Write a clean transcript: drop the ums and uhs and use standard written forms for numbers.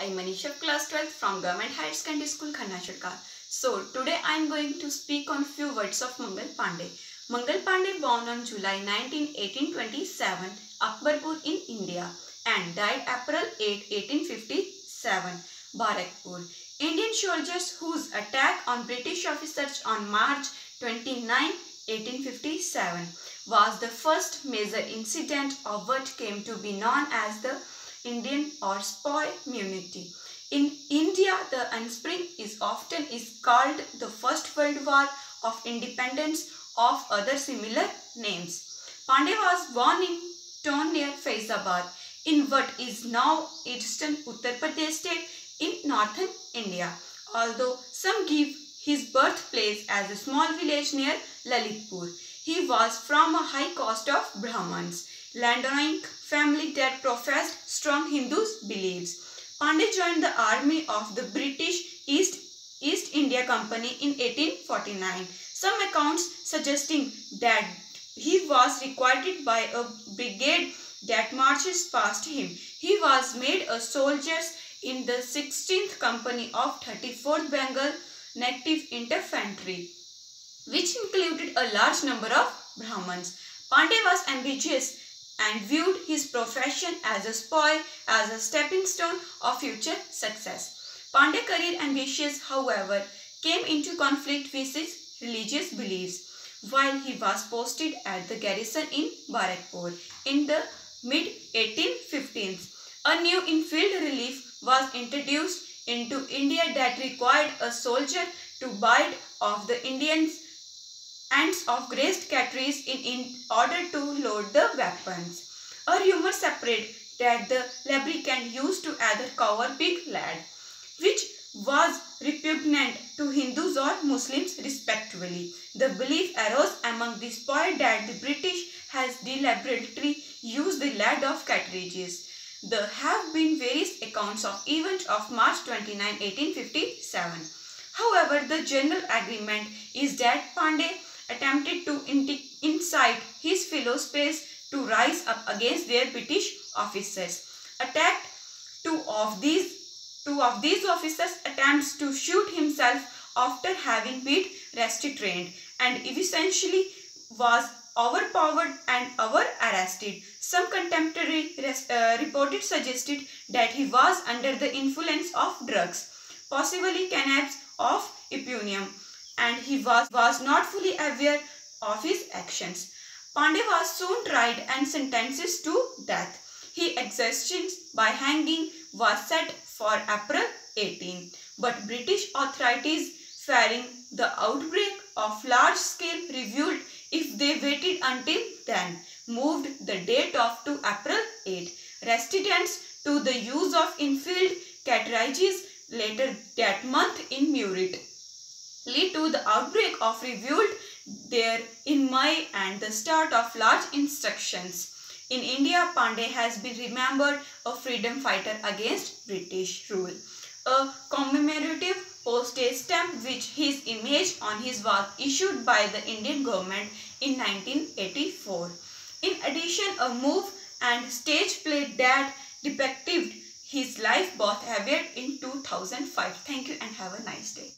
I Manisha of class 12th from Government Higher Secondary School, Khanna Chudkar. So today I am going to speak on few words of Mangal Pandey. Mangal Pandey born on July 19, 1827, Akbarpur in India and died April 8, 1857, Barakpur. Indian soldiers whose attack on British officers on March 29, 1857 was the first major incident of what came to be known as the Indian or Spy Mutiny. In India, the Unspring is often called the First World War of Independence of other similar names. Pandey was born in town near Faizabad in what is now eastern Uttar Pradesh state in northern India, although some give his birthplace as a small village near Lalitpur. He was from a high caste of Brahmins, landowning family that professed strong Hindu beliefs. Pandey joined the army of the British East India Company in 1849. Some accounts suggesting that he was required by a brigade that marches past him. He was made a soldier in the 16th Company of 34th Bengal Native Infantry, which included a large number of Brahmins. Pandey was ambitious and viewed his profession as a spy as a stepping stone of future success. Pandey's career ambitions, however, came into conflict with his religious beliefs while he was posted at the garrison in Barakpur in the mid-1815s. A new infield relief was introduced into India that required a soldier to bite off the Indians' ends of grazed catties in order to load the weapons. A rumor spread that the lubricant used to either cover pig lard, which was repugnant to Hindus or Muslims respectively. The belief arose among the spy that the British has deliberately used the lead of cartridges. There have been various accounts of events of March 29, 1857. However, the general agreement is that Pandey attempted to incite his fellow spies to rise up against their British officers. Attacked two of these officers attempts to shoot himself after having been restrained and eventually was overpowered and arrested. Some contemporary reports suggested that he was under the influence of drugs, possibly cannabis of opium, and he was not fully aware of his actions. Pandey was soon tried and sentenced to death. His execution by hanging was set for April 18, but British authorities, fearing the outbreak of large-scale revolt if they waited until then, moved the date to April 8. Residents to the use of infield cartridges later that month in Murid lead to the outbreak of revolt there in May and the start of large insurrections. In India, Pandey has been remembered a freedom fighter against British rule. A commemorative postage stamp with his image on his was issued by the Indian government in 1984. In addition, a movie and stage play that depicted his life both appeared in 2005. Thank you and have a nice day.